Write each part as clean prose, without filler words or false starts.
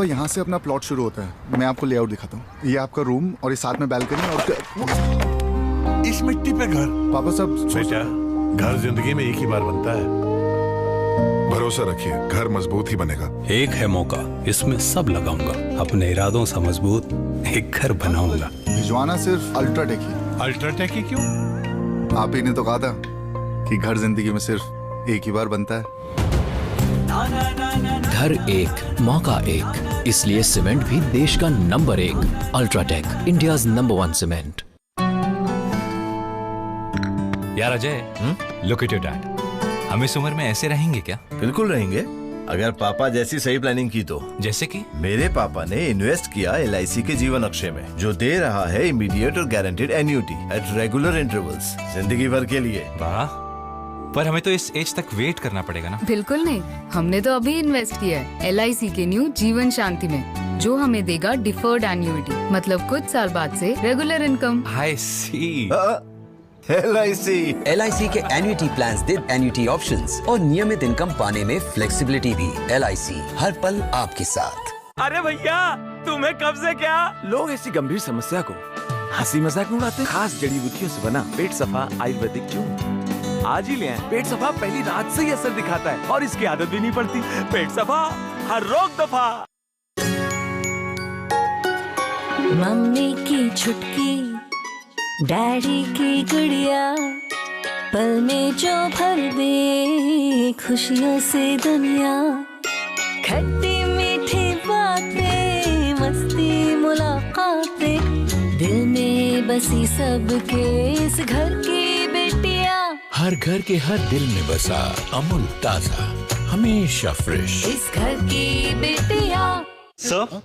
पापा यहाँ से अपना प्लॉट शुरू होता है। मैं आपको लेआउट दिखाता हूँ। ये आपका रूम और ये साथ में बैल्कनी और इस मिट्टी पे घर। पापा सब बेटा, घर जिंदगी में एक ही बार बनता है। भरोसा रखिए, घर मजबूत ही बनेगा। एक है मौका, इसमें सब लगाऊंगा। अपने इरादों से मजबूत एक घर बनाऊंगा। भिजवाना सिर्फ अल्ट्राटेक ही। अल्ट्राटेक ही क्यों? आप ही ने तो कहा था कि घर जिंदगी में सिर्फ एक ही बार बनता है। घर एक, मौका एक, इसलिए सीमेंट भी देश का number 1। UltraTech, India's number 1 cement. यार Ajay, look at your dad. हम इस उम्र में ऐसे रहेंगे क्या? बिल्कुल रहेंगे, अगर पापा जैसी सही प्लानिंग की तो। जैसे कि? मेरे पापा ने इन्वेस्ट किया LIC के जीवन अक्षय में, जो दे रहा है इमीडिएट और guaranteed annuity at regular intervals, जिंदगी भर के लिए। वाह, पर हमें तो इस एज तक वेट करना पड़ेगा ना? बिल्कुल नहीं, हमने तो अभी इन्वेस्ट किया है LIC के न्यू जीवन शांति में, जो हमें देगा डिफर्ड एन्युटी, मतलब कुछ साल बाद से रेगुलर इनकम। आई सी। LIC के एन्युटी प्लान्स दे एन्युटी ऑप्शंस और नियमित इनकम पाने में फ्लेक्सिबिलिटी भी। LIC, हर पल आपके साथ। अरे भैया, तुम्हें कब से क्या? लोग ऐसी गंभीर समस्या को हंसी मजाक में उड़ाते। खास जड़ी बूटियों से बना पेट सफा आयुर्वेदिक चूर्ण आज ही ले आए। पेट सफा पहली रात से ही असर दिखाता है और इसकी आदत भी नहीं पड़ती। पेट सफा, हर रोग दफा। मम्मी की छुटकी, डैडी की गुड़िया, पल में जो भर दे खुशियों से दुनिया। खट्टी मीठी बातें, मस्ती मुलाकातें, दिल में बसी सबके इस घर की बेटियां। हर घर के हर दिल में बसा अमूल ताजा, हमेशा फ्रेश। इस घर की बेटियां। सर,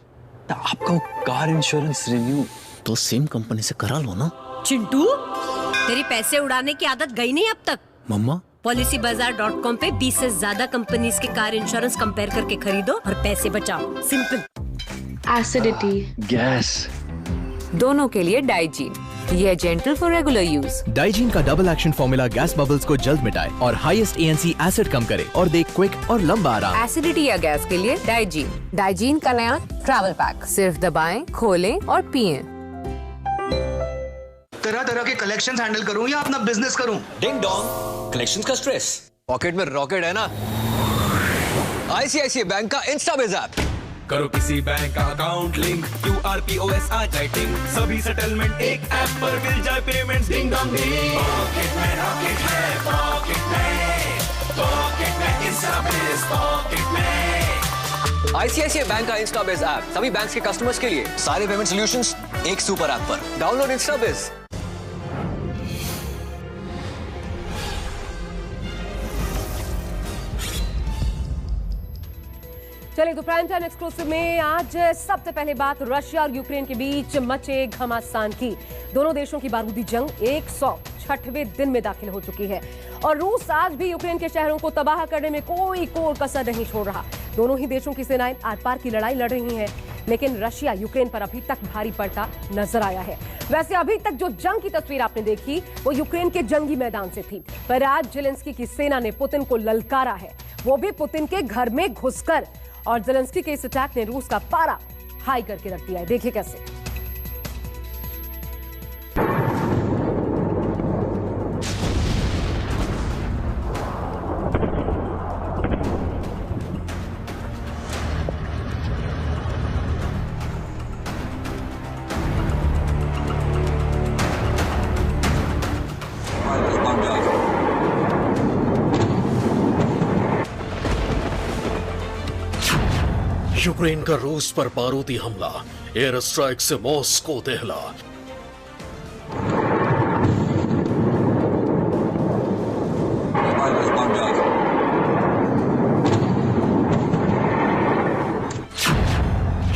आपका कार इंश्योरेंस रिन्यू तो सेम कंपनी से करा लो ना। चिंटू, तेरी पैसे उड़ाने की आदत गई नहीं अब तक? मम्मा, PolicyBazaar.com पे 20 से ज्यादा कंपनीज के कार इंश्योरेंस कंपेयर करके खरीदो और पैसे बचाओ। सिंपल। एसिडिटी, गैस, दोनों के लिए डाइजीन। ये gentle for regular use. Digene का double action formula gas bubbles को जल्द मिटाए और हाईएस्ट ANC एसिड कम करे और दे क्विक और लंबा आराम। एसिडिटी या गैस के लिए डाइजीन। डाइजीन का नया ट्रैवल पैक, सिर्फ दबाएं, खोलें और पिएं। तरह तरह के कलेक्शंस हैंडल करूं या अपना बिजनेस करूं? डिंग डोंग, कलेक्शंस का स्ट्रेस। पॉकेट में रॉकेट है ना? ICICI बैंक का इंस्टाबिज ऐप। करो किसी बैंक का अकाउंट लिंक, QR POS आ जाए टिंग, सभी सेटलमेंट एक ऐप पर मिल जाए payments ding dong ding. Pocket में रॉकेट है, पॉकेट में इंस्टाबिज, पॉकेट में। ICICI बैंक का इंस्टाबिज ऐप सभी बैंक्स के कस्टमर्स के लिए, सारे पेमेंट सॉल्यूशंस एक सुपर ऐप पर। डाउनलोड इंस्टाबिज। चलिए तो प्राइम टाइम एक्सक्लूसिव में आज सबसे पहले बात रशिया और यूक्रेन के बीच मचे घमासान की। दोनों देशों की बारूदी जंग 106वें दिन में दाखिल हो चुकी है और रूस आज भी यूक्रेन के शहरों को तबाह करने में कोई कोर कसर नहीं छोड़ रहा। दोनों ही देशों की सेनाएं आर पार की लड़ाई लड़ रही हैं, लेकिन रशिया यूक्रेन पर अभी तक भारी पड़ता नजर आया है। वैसे अभी तक जो जंग की तस्वीर आपने देखी वो यूक्रेन के जंगी मैदान से थी, पर आज जेलेंस्की की सेना ने पुतिन को ललकारा है, वो भी पुतिन के घर में घुसकर। और जेलेंस्की के इस अटैक ने रूस का पारा हाई करके रख दिया है। देखिए कैसे। यूक्रेन का रूस पर बारूदी हमला, एयर स्ट्राइक से मॉस्को दहला।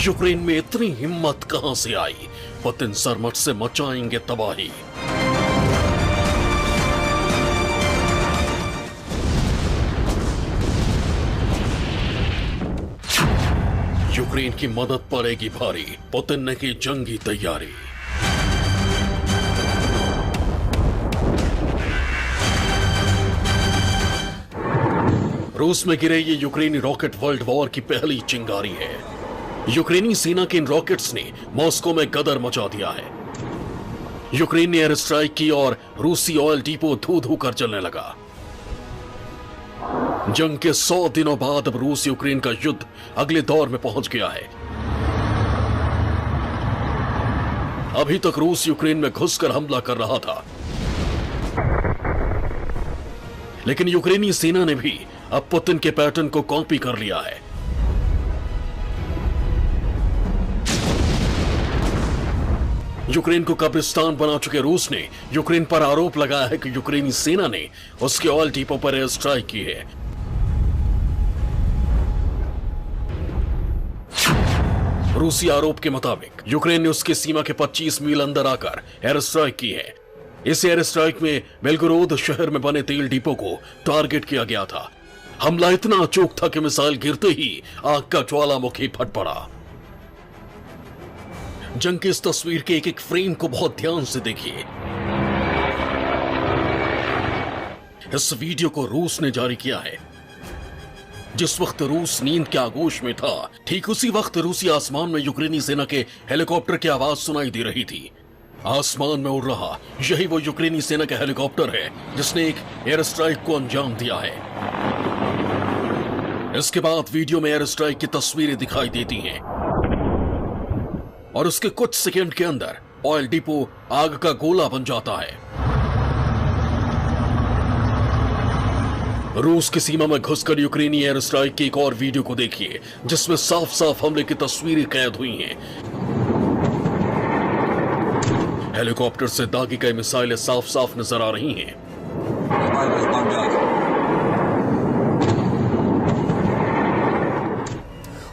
यूक्रेन में इतनी हिम्मत कहां से आई? पुतिन सरमट से मचाएंगे तबाही। यूक्रेन की मदद पड़ेगी भारी, पुतिन ने की जंगी तैयारी। रूस में गिरे ये यूक्रेनी रॉकेट वर्ल्ड वॉर की पहली चिंगारी है। यूक्रेनी सेना के इन रॉकेट्स ने मॉस्को में गदर मचा दिया है। यूक्रेन ने एयर स्ट्राइक की और रूसी ऑयल डिपो धू कर जलने लगा। जंग के 100 दिनों बाद अब रूस यूक्रेन का युद्ध अगले दौर में पहुंच गया है। अभी तक रूस यूक्रेन में घुसकर हमला कर रहा था, लेकिन यूक्रेनी सेना ने भी अब पुतिन के पैटर्न को कॉपी कर लिया है। यूक्रेन को कब्रिस्तान बना चुके रूस ने यूक्रेन पर आरोप लगाया है कि यूक्रेनी सेना ने उसके ऑयल डिपो पर एयर स्ट्राइक की है। रूसी आरोप के मुताबिक यूक्रेन ने उसकी सीमा के 25 मील अंदर आकर एयर स्ट्राइक की है। इस एयर स्ट्राइक में बेलगोरोद शहर में बने तेल डिपो को टारगेट किया गया था। हमला इतना अचूक था कि मिसाइल गिरते ही आग का ज्वालामुखी फट पड़ा। जंग की इस तस्वीर के एक एक फ्रेम को बहुत ध्यान से देखिए। इस वीडियो को रूस ने जारी किया है। जिस वक्त रूस नींद के आगोश में था, ठीक उसी वक्त रूसी आसमान में यूक्रेनी सेना के हेलीकॉप्टर की आवाज सुनाई दे रही थी। आसमान में उड़ रहा यही वो यूक्रेनी सेना का हेलीकॉप्टर है जिसने एक एयर स्ट्राइक को अंजाम दिया है। इसके बाद वीडियो में एयर स्ट्राइक की तस्वीरें दिखाई देती हैं और उसके कुछ सेकंड के अंदर ऑयल डिपो आग का गोला बन जाता है। रूस की सीमा में घुसकर यूक्रेनी एयर स्ट्राइक की एक और वीडियो को देखिए जिसमें साफ साफ हमले की तस्वीरें कैद हुई हैं। हेलीकॉप्टर से दागी गई मिसाइलें साफ साफ नजर आ रही हैं।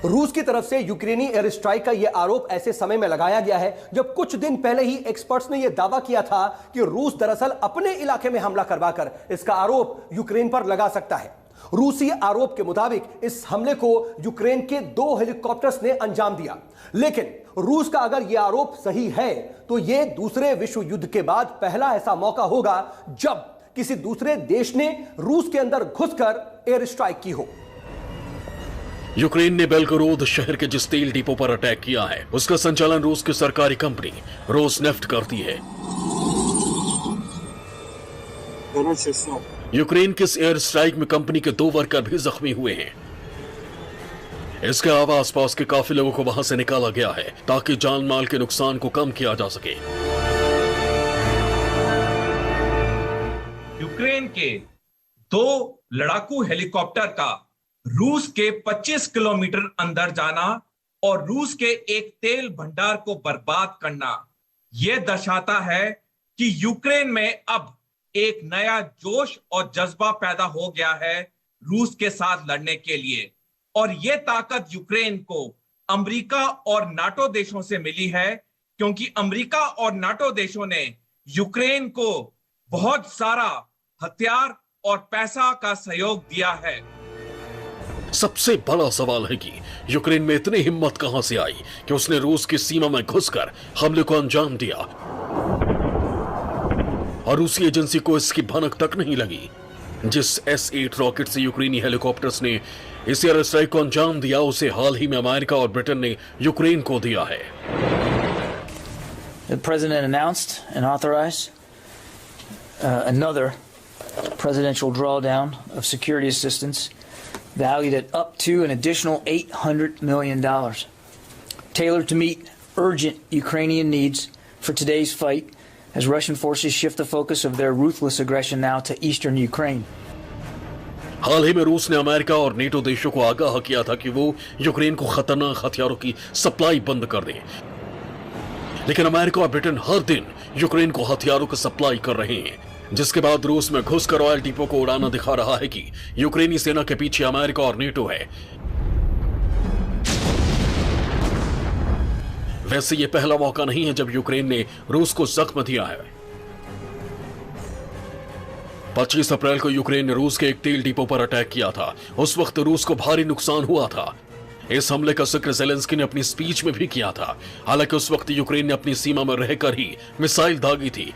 रूस की तरफ से यूक्रेनी एयर स्ट्राइक का यह आरोप ऐसे समय में लगाया गया है जब कुछ दिन पहले ही एक्सपर्ट्स ने यह दावा किया था कि रूस दरअसल अपने इलाके में हमला करवाकर इसका आरोप यूक्रेन पर लगा सकता है। रूसी आरोप के मुताबिक इस हमले को यूक्रेन के 2 हेलीकॉप्टर्स ने अंजाम दिया, लेकिन रूस का अगर यह आरोप सही है तो यह दूसरे विश्व युद्ध के बाद पहला ऐसा मौका होगा जब किसी दूसरे देश ने रूस के अंदर घुसकर एयर स्ट्राइक की हो। यूक्रेन ने बेलगोरोद शहर के जिस तेल डिपो पर अटैक किया है उसका संचालन रूस की सरकारी कंपनी रोसनेफ्ट करती है। यूक्रेन के इस एयर स्ट्राइक में कंपनी के 2 वर्कर भी जख्मी हुए हैं। इसके अलावा आसपास के काफी लोगों को वहां से निकाला गया है ताकि जान माल के नुकसान को कम किया जा सके। यूक्रेन के 2 लड़ाकू हेलीकॉप्टर का रूस के 25 किलोमीटर अंदर जाना और रूस के एक तेल भंडार को बर्बाद करना यह दर्शाता है कि यूक्रेन में अब एक नया जोश और जज्बा पैदा हो गया है रूस के साथ लड़ने के लिए, और यह ताकत यूक्रेन को अमेरिका और नाटो देशों से मिली है क्योंकि अमेरिका और नाटो देशों ने यूक्रेन को बहुत सारा हथियार और पैसा का सहयोग दिया है। सबसे बड़ा सवाल है कि यूक्रेन में इतनी हिम्मत कहां से आई कि उसने रूस की सीमा में घुसकर हमले को अंजाम दिया और रूसी एजेंसी को इसकी भनक तक नहीं लगी। जिस S-8 रॉकेट से यूक्रेनी हेलीकॉप्टर्स ने इस एयर स्ट्राइक को अंजाम दिया उसे हाल ही में अमेरिका और ब्रिटेन ने यूक्रेन को दिया है। The president announced and authorized another presidential drawdown of security assistance valued at up to an additional $800 million, tailored to meet urgent Ukrainian needs for today's fight as Russian forces shift the focus of their ruthless aggression now to eastern Ukraine. हाल ही में रूस ने America और NATO देशों को आगाह किया था कि वो यूक्रेन को खतरनाक हथियारों की सप्लाई बंद कर दें, लेकिन अमेरिका और ब्रिटेन हर दिन यूक्रेन को हथियारों की सप्लाई कर रहे हैं, जिसके बाद रूस में घुसकर ऑयल डिपो को उड़ाना दिखा रहा है कि यूक्रेनी सेना के पीछे अमेरिका और नेटो है। वैसे ये पहला मौका नहीं है जब यूक्रेन ने रूस को जख्म दिया है। 25 अप्रैल को यूक्रेन ने रूस के एक तेल डिपो पर अटैक किया था। उस वक्त रूस को भारी नुकसान हुआ था। इस हमले का जिक्र ज़ेलेंस्की ने अपनी स्पीच में भी किया था। हालांकि उस वक्त यूक्रेन ने अपनी सीमा में रहकर ही मिसाइल दागी थी।